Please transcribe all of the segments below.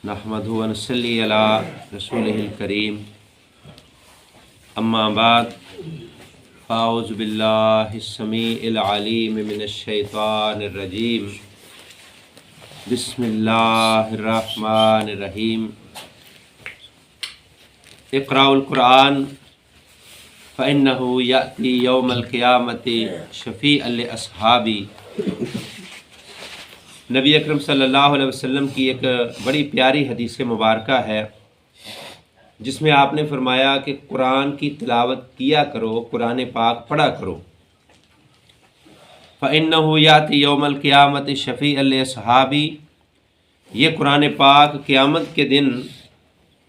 नहमदुहु व नसल्ली अला रसूलिहिल करीम अम्मा बाद फ़ाऊज़ु बिल्लाहिस समीइल अलीम मिनश शैतानिर रजीम बिस्मिल्लाहिर रहमानिर रहीम इक़राउल कुरान फ़इन्नहु याती यौमल क़ियामति शफ़ीअन लि अस्हाबी। नबी अकरम सल्लल्लाहु अलैहि वसल्लम की एक बड़ी प्यारी हदीस मुबारका है जिसमें आपने फरमाया कि कुरान की तिलावत किया करो, कुरान पाक पढ़ा करो। फ़इन्नहु याती यौमल क़ियामति शफ़ीअन लि अस्हाबी, ये कुरान पाक क़यामत के दिन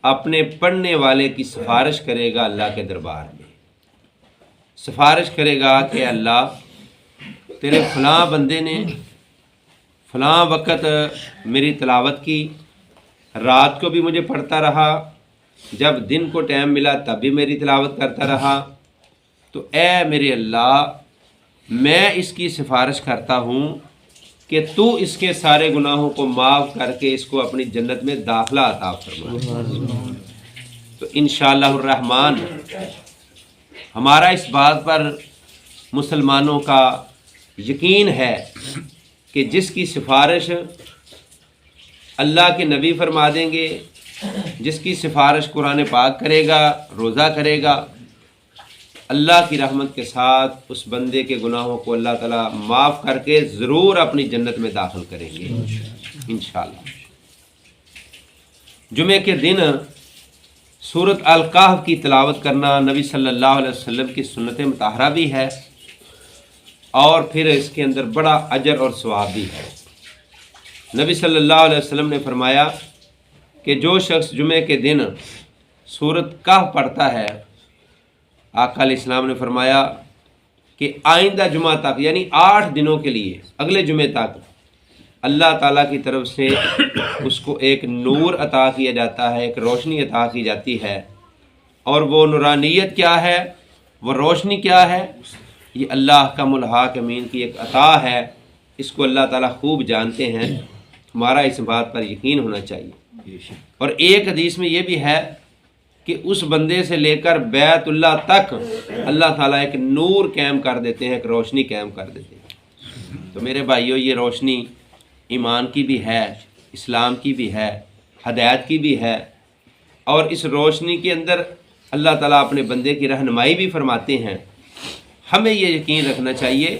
अपने पढ़ने वाले की सिफारिश करेगा अल्लाह के दरबार में। सिफारिश करेगा कि अल्लाह तेरे फ़लाँ बंदे ने फ़लाँ वक़्त मेरी तिलावत की, रात को भी मुझे पढ़ता रहा, जब दिन को टाइम मिला तब भी मेरी तिलावत करता रहा, तो ऐ मेरे अल्लाह मैं इसकी सिफारिश करता हूँ कि तू इसके सारे गुनाहों को माफ़ करके इसको अपनी जन्नत में दाखिला अता फरमा। तो इंशाअल्लाहुर रहमान हमारा इस बात पर मुसलमानों का यकीन है कि जिसकी सिफारिश अल्लाह के नबी फरमा देंगे, जिसकी सिफारिश कुरान पाक करेगा, रोज़ा करेगा, अल्लाह की रहमत के साथ उस बंदे के गुनाहों को अल्लाह ताला माफ़ करके ज़रूर अपनी जन्नत में दाखिल करेंगे इंशाअल्लाह। जुमे के दिन सूरत अल कहफ की तिलावत करना नबी सल्लल्लाहु अलैहि वसल्लम की सुन्नत मुताहरा भी है और फिर इसके अंदर बड़ा अजर और सवाब भी है। नबी सल्लल्लाहु अलैहि वसल्लम ने फरमाया कि जो शख्स जुमे के दिन सूरत कहफ पढ़ता है, आका अलैहिस्सलाम ने फरमाया कि आइंदा जुमा तक यानी 8 दिनों के लिए अगले जुमे तक अल्लाह ताला की तरफ से उसको एक नूर अता किया जाता है, एक रोशनी अता की जाती है। और वो नूरानियत क्या है, वो रोशनी क्या है, ये अल्लाह का मुल्हाक अमीन की एक अता है। इसको अल्लाह ताला खूब जानते हैं, हमारा इस बात पर यकीन होना चाहिए। और एक हदीस में ये भी है कि उस बंदे से लेकर बैतुल्लाह तक अल्लाह ताला एक नूर कायम कर देते हैं, एक रोशनी कायम कर देते हैं। तो मेरे भाइयों, ये रोशनी ईमान की भी है, इस्लाम की भी है, हदायत की भी है। और इस रोशनी के अंदर अल्लाह ताला अपने बंदे की रहनुमाई भी फरमाते हैं। हमें ये यकीन रखना चाहिए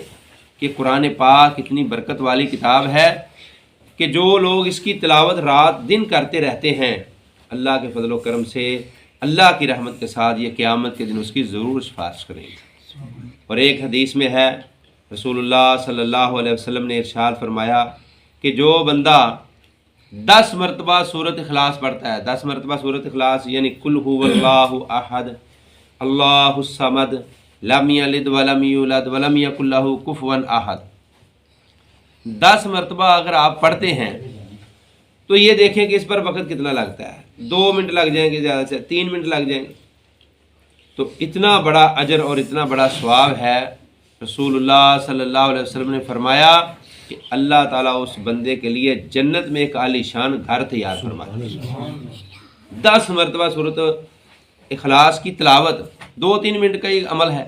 कि कुरान पाक इतनी बरकत वाली किताब है कि जो लोग इसकी तिलावत रात दिन करते रहते हैं, अल्लाह के फजल व करम से अल्लाह की रहमत के साथ ये क़यामत के दिन उसकी ज़रूर सिफारिश करेंगे। और एक हदीस में है, रसूलुल्लाह सल्लल्लाहु अलैहि वसल्लम ने इरशाद फरमाया कि जो बंदा 10 मरतबा सूरत इखलास पढ़ता है, 10 मरतबा सूरत इखलास यानी कुल हुवल्लाहु अहद अल्लाहुस समद लम यलिद वलम यूलद वलम यकुल लहू कुफुवन अहद, 10 मरतबा अगर आप पढ़ते हैं तो ये देखें कि इस पर वक्त कितना लगता है। 2 मिनट लग जाएंगे, ज़्यादा से 3 मिनट लग जाएंगे। तो इतना बड़ा अजर और इतना बड़ा सवाब है। रसूलुल्लाह सल्लल्लाहु अलैहि वसल्लम ने फरमाया कि अल्लाह ताला उस बंदे के लिए जन्नत में एक आलीशान घर तैयार फरमाते हैं। 10 मरतबा सूरत इखलास की तिलावत 2-3 मिनट का ही अमल है।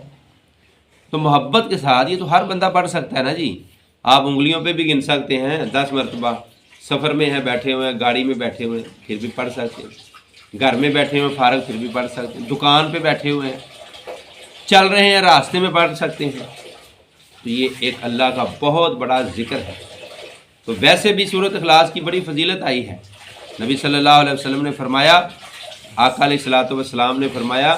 तो मोहब्बत के साथ ये तो हर बंदा पढ़ सकता है ना जी। आप उंगलियों पे भी गिन सकते हैं 10 मरतबा। सफ़र में हैं, बैठे हुए हैं, गाड़ी में बैठे हुए हैं, फिर भी पढ़ सकते हैं। घर में बैठे हुए फारग, फिर भी पढ़ सकते हैं। दुकान पे बैठे हुए हैं, चल रहे हैं, रास्ते में पढ़ सकते हैं। तो ये एक अल्लाह का बहुत बड़ा जिक्र है। तो वैसे भी सूरत इखलास की बड़ी फजीलत आई है। नबी सल्लल्लाहु अलैहि वसल्लम ने फरमाया, आका अलैहिस्सलातु वस्सलाम ने फरमाया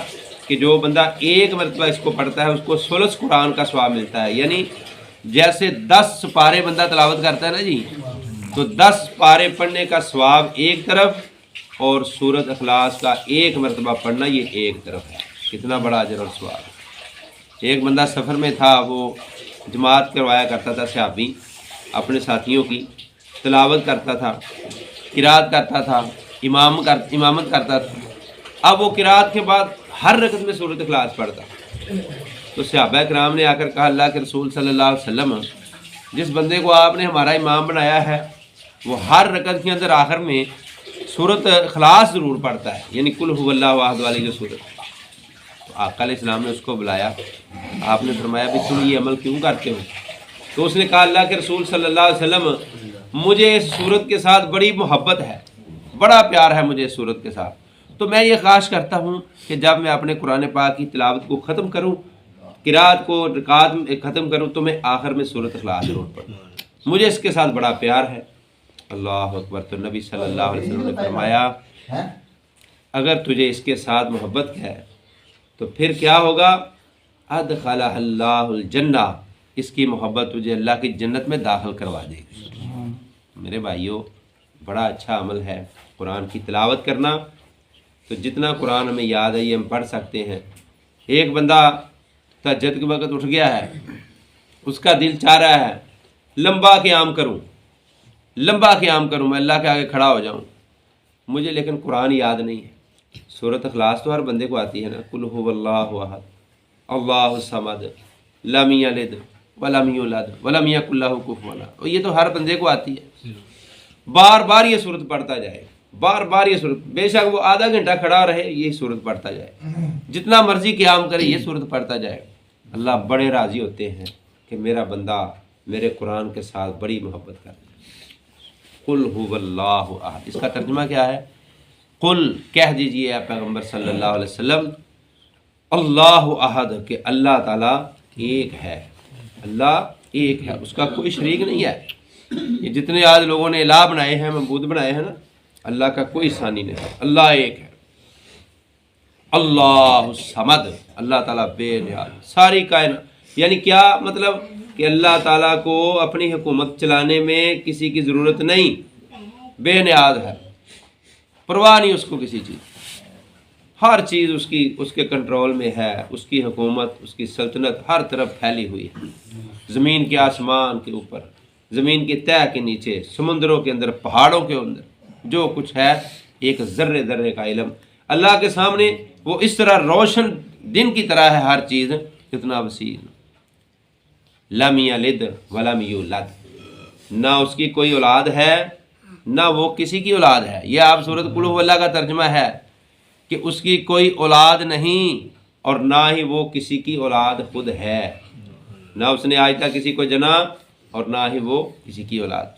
कि जो बंदा 1 मरतबा इसको पढ़ता है उसको सुलस कुरान का सवाब मिलता है। यानी जैसे 10 पारे बंदा तिलावत करता है ना जी, तो 10 पारे पढ़ने का सवाब एक तरफ और सूरत इखलास का 1 मरतबा पढ़ना ये एक तरफ है। कितना बड़ा अजर और सवाब। एक बंदा सफ़र में था, वो जमात करवाया करता था, सहाबी अपने साथियों की तिलावत करता था, किरात करता था, इमामत करता था। अब वो किरात के बाद हर रकत में सूरत इखलास पढ़ता। तो सहाबा किराम ने आकर कहा, अल्लाह के रसूल सल्लल्लाहु अलैहि वसल्लम, जिस बंदे को आपने हमारा इमाम बनाया है वो हर रकत के अंदर आखिर में सूरत इखलास ज़रूर पढ़ता है, यानी कुल हुवल्लाहु अहद वाली जो सूरत है। तो आका अलैहिस्सलाम ने उसको बुलाया, आपने फरमाया भी तुम ये अमल क्यों करते हो? तो उसने कहा अल्लाह के रसूल सल्लल्लाहु अलैहि वसल्लम मुझे इस सूरत के साथ बड़ी मोहब्बत है, बड़ा प्यार है मुझे इस सूरत के साथ, तो मैं ये ख्वाहिश करता हूँ कि जब मैं अपने कुरान पाक की तिलावत को ख़त्म करूँ, किरात को रकात में ख़त्म करूँ, तो मैं आखिर में सूरत इखलास ज़रूर पढ़ूँ, मुझे इसके साथ बड़ा प्यार है। अल्लाह अकबर। तो नबी सल्लल्लाहु अलैहि वसल्लम ने फरमाया अगर तुझे इसके साथ मोहब्बत है तो फिर क्या होगा? अदखलहल्लाहुल जन्ना, इसकी मोहब्बत तुझे अल्लाह की जन्नत में दाखिल करवा देगी। मेरे भाइयों, बड़ा अच्छा अमल है कुरान की तिलावत करना। तो जितना कुरान हमें याद है ये हम पढ़ सकते हैं। एक बंदा तहज्जुद के वक्त उठ गया है, उसका दिल चाह रहा है लंबा क़याम करूं, लंबा क़याम करूं, मैं अल्लाह के आगे खड़ा हो जाऊं, मुझे लेकिन कुरान याद नहीं है। सूरत इखलास तो हर बंदे को आती है ना, कुल हुवल्लाहु अहद अल्लाहु समद लम यलिद वलम यूलद वलम यकुल लहू कुफुवन अहद, और ये तो हर बंदे को आती है। बार बार ये सूरत पढ़ता जाए, बार बार ये सूरत, बेशक वो आधा घंटा खड़ा रहे ये सूरत पढ़ता जाए, जितना मर्जी क़याम करे ये सूरत पढ़ता जाए। अल्लाह बड़े राज़ी होते हैं कि मेरा बंदा मेरे कुरान के साथ बड़ी मोहब्बत करता है। कुल हुवल्लाहु अहद, इसका तर्जुमा क्या है? कुल कह दीजिए आप पैगम्बर सल्लल्लाहु अलैहि वसल्लम, अल्लाहु अहद, कि अल्लाह ताला एक है, अल्लाह एक है, उसका कोई शरीक नहीं है। ये जितने आज लोगों ने इलाह बनाए हैं, मबूद बनाए हैं ना, अल्लाह का कोई सानी नहीं है, अल्लाह एक है। अल्लाह समद, अल्लाह ताला बेनियाज, सारी कायनात, यानी क्या मतलब कि अल्लाह ताला को अपनी हुकूमत चलाने में किसी की ज़रूरत नहीं, बेनियाज है, परवाह नहीं उसको किसी चीज़, हर चीज़ उसकी उसके कंट्रोल में है, उसकी हुकूमत, उसकी सल्तनत हर तरफ फैली हुई है, ज़मीन के आसमान के ऊपर, ज़मीन की तह के नीचे, समुंदरों के अंदर, पहाड़ों के अंदर, जो कुछ है एक ज़र्रे ज़र्रे का इल्म अल्लाह के सामने वो इस तरह रोशन दिन की तरह है, हर चीज़ कितना वसील। लम यलिद वलम यूलद, ना उसकी कोई औलाद है ना वो किसी की औलाद है। यह आप सूरत कुल हुवल्लाह का तर्जुमा है कि उसकी कोई औलाद नहीं और ना ही वो किसी की औलाद खुद है, ना उसने आज तक किसी को जना और ना ही वो किसी की औलाद।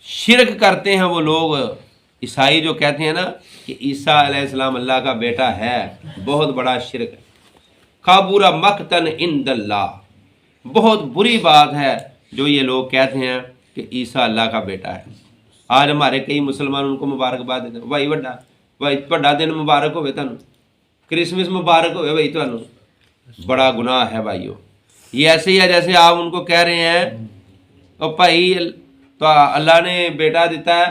शिरक करते हैं वो लोग ईसाई जो कहते हैं ना कि ईसा अलैहिस्सलाम अल्लाह का बेटा है, बहुत बड़ा शिरक है। काबूरा मकतन इंदल्लाह, बहुत बुरी बात है जो ये लोग कहते हैं कि ईसा अल्लाह का बेटा है। आज हमारे कई मुसलमान उनको मुबारकबाद देते हैं, भाई वड्डा दिन मुबारक होवे तुहानू, क्रिसमस मुबारक होवे भाई तुहानू। बड़ा गुनाह है भाइयों। ये ऐसे ही है जैसे आप उनको कह रहे हैं तो भाई तो अल्लाह ने बेटा दिता है,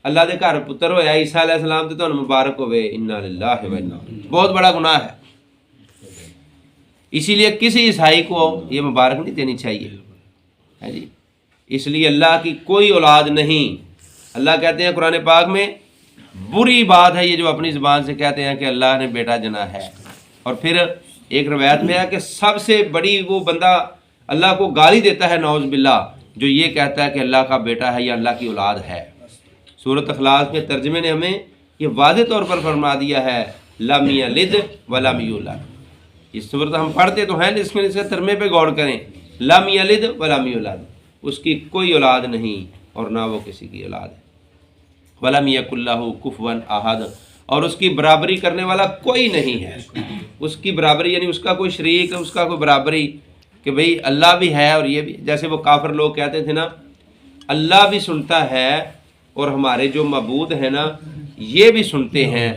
अल्लाह के घर पुत्र होया ईसा अलैहिस्सलाम, तो तुहानू मुबारक होवे, इन्ना लिल्लाहि व इन्ना, बहुत बड़ा गुनाह है। इसीलिए किसी ईसाई को ये मुबारक नहीं देनी चाहिए है जी। इसलिए अल्लाह की कोई औलाद नहीं। अल्लाह कहते हैं कुरान पाक में, बुरी बात है ये जो अपनी ज़बान से कहते हैं कि अल्लाह ने बेटा जना है। और फिर एक रवायत में है कि सबसे बड़ी वो बंदा अल्लाह को गाली देता है नौज़ बिल्लाह, जो ये कहता है कि अल्लाह का बेटा है या अल्लाह की औलाद है। सूरत इखलास में तर्जमे ने हमें ये वाज़ेह तौर पर फरमा दिया है, लम यलिद वलम यूलद। इस सूरत हम पढ़ते तो हैं, लेकिन इसके तर्जमे पे गौर करें, लम यलिद वलम यूलद, उसकी कोई औलाद नहीं और ना वो किसी की औलाद है। वलम यकुल लहू कुफुवन अहद, और उसकी बराबरी करने वाला कोई नहीं है। उसकी बराबरी यानी उसका कोई शरीक, उसका कोई बराबरी कि भाई अल्लाह भी है और ये भी, जैसे वो काफिर लोग कहते थे ना, अल्लाह भी सुनता है और हमारे जो मबूद है ना ये भी सुनते हैं,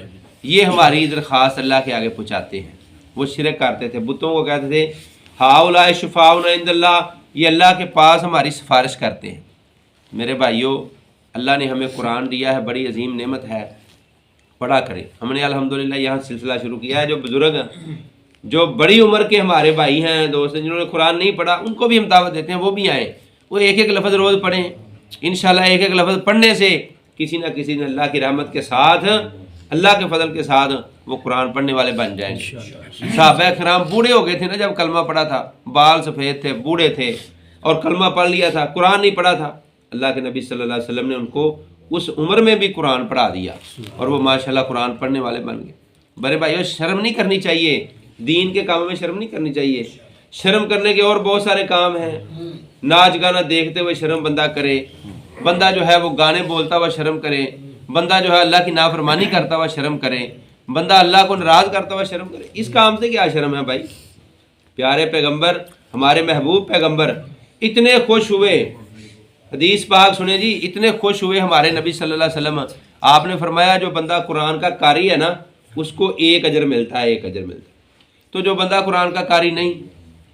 ये हमारी दरख्वास्त अल्लाह के आगे पहुँचाते हैं। वो शिरक करते थे, बुतों को कहते थे हाउलाए शुफाउना इंदल्लाह, ये अल्लाह के पास हमारी सिफारिश करते हैं। मेरे भाइयों, अल्लाह ने हमें कुरान दिया है, बड़ी अजीम नेमत है, पढ़ा करें। हमने अल्हम्दुलिल्लाह यहाँ सिलसिला शुरू किया है। जो बुजुर्ग हैं, जो बड़ी उम्र के हमारे भाई हैं, दोस्त हैं, जिन्होंने कुरान नहीं पढ़ा, उनको भी हम दावत देते हैं वो भी आएँ, वो एक एक लफ्ज़ रोज़ पढ़ें। इंशाल्लाह एक एक लफ्ज़ पढ़ने से किसी न किसी दिन अल्लाह की रहमत के साथ, अल्लाह के फजल के साथ वो कुरान पढ़ने वाले बन जाएंगे। सहाबा किराम बूढ़े हो गए थे ना जब कलमा पढ़ा था, बाल सफ़ेद थे, बूढ़े थे और कलमा पढ़ लिया था, कुरान नहीं पढ़ा था। अल्लाह के नबी सल्लल्लाहु अलैहि वसल्लम ने उनको उस उम्र में भी कुरान पढ़ा दिया और वो माशाल्लाह कुरान पढ़ने वाले बन गए। बड़े भाइयों, शर्म नहीं करनी चाहिए, दीन के कामों में शर्म नहीं करनी चाहिए। शर्म करने के और बहुत सारे काम हैं। नाच गाना देखते हुए शर्म बंदा करे, बंदा जो है वो गाने बोलता हुआ शर्म करे, बंदा जो है अल्लाह की नाफरमानी करता हुआ शर्म करे, बंदा अल्लाह को नाराज़ करता हुआ शर्म करे। इस काम से क्या शर्म है भाई? प्यारे पैगंबर, हमारे महबूब पैगंबर इतने खुश हुए, हदीस पाक सुने जी, इतने खुश हुए हमारे नबी सल्लल्लाहु अलैहि वसल्लम। आपने फरमाया जो बंदा कुरान का कारी है ना, उसको 1 अजर मिलता है, 1 अजर मिलता है। तो जो बंदा कुरान का कारी नहीं,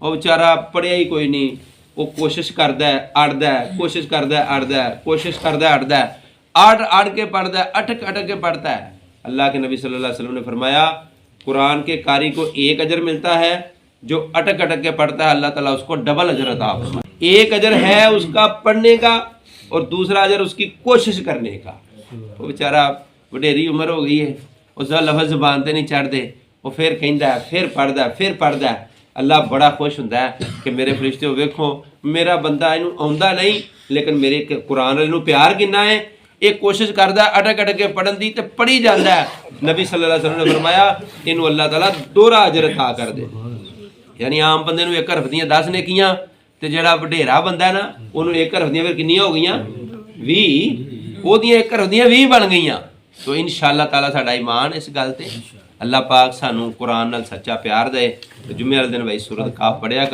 वो बेचारा पढ़िया ही कोई नहीं, वो कोशिश करता है अड़दा है, कोशिश करता है अड़दा है, कोशिश करता है अड़दा है, अड़ के पढ़ता है, अटक अटक के पढ़ता है। अल्लाह के नबी सल्लल्लाहु अलैहि वसल्लम ने फरमाया कुरान के कारी को 1 अजर मिलता है, जो अटक अटक के पढ़ता है अल्लाह ताला उसको डबल अजर अता फरमाता है। 1 अजर है उसका पढ़ने का और दूसरा अजर उसकी कोशिश करने का। वो बेचारा वडेरी उम्र हो गई है, उसका लफ्ज़ ज़बान ते नहीं चढ़ते, वो फिर कहता है, फिर पढ़ता है, फिर पढ़ता है। अल्लाह बड़ा खुश होता है कि मेरे फरिश्ते वेखो मेरा बंदा इनू आउंदा नहीं, लेकिन मेरे कुरान नू प्यार कितना है, एक कोशिश करता है अटक अटक के पढ़न की तो पढ़ी जाता है। नबी सल्लल्लाहु अलैहि वसल्लम ने फरमाया इनू अल्लाह ताला दोहरा अजर अता कर दे। यानी आम बंदे नू 1 हरफ दियां 10 नेकियां ते जेड़ा वडेरा बंदा है ना उन्होंने 1 हरफ दियां फिर कितनियां हो गईयां 20, ओदियां 1 हरफ दियां 20 बन गईयां। तो इंशाअल्लाह ताला साडा ईमान इस गल ते अल्लाह पाक सानू कुरान नाल सच्चा प्यार दे। जुम्मे वाले दिन भाई सूरत काफ पढ़िया।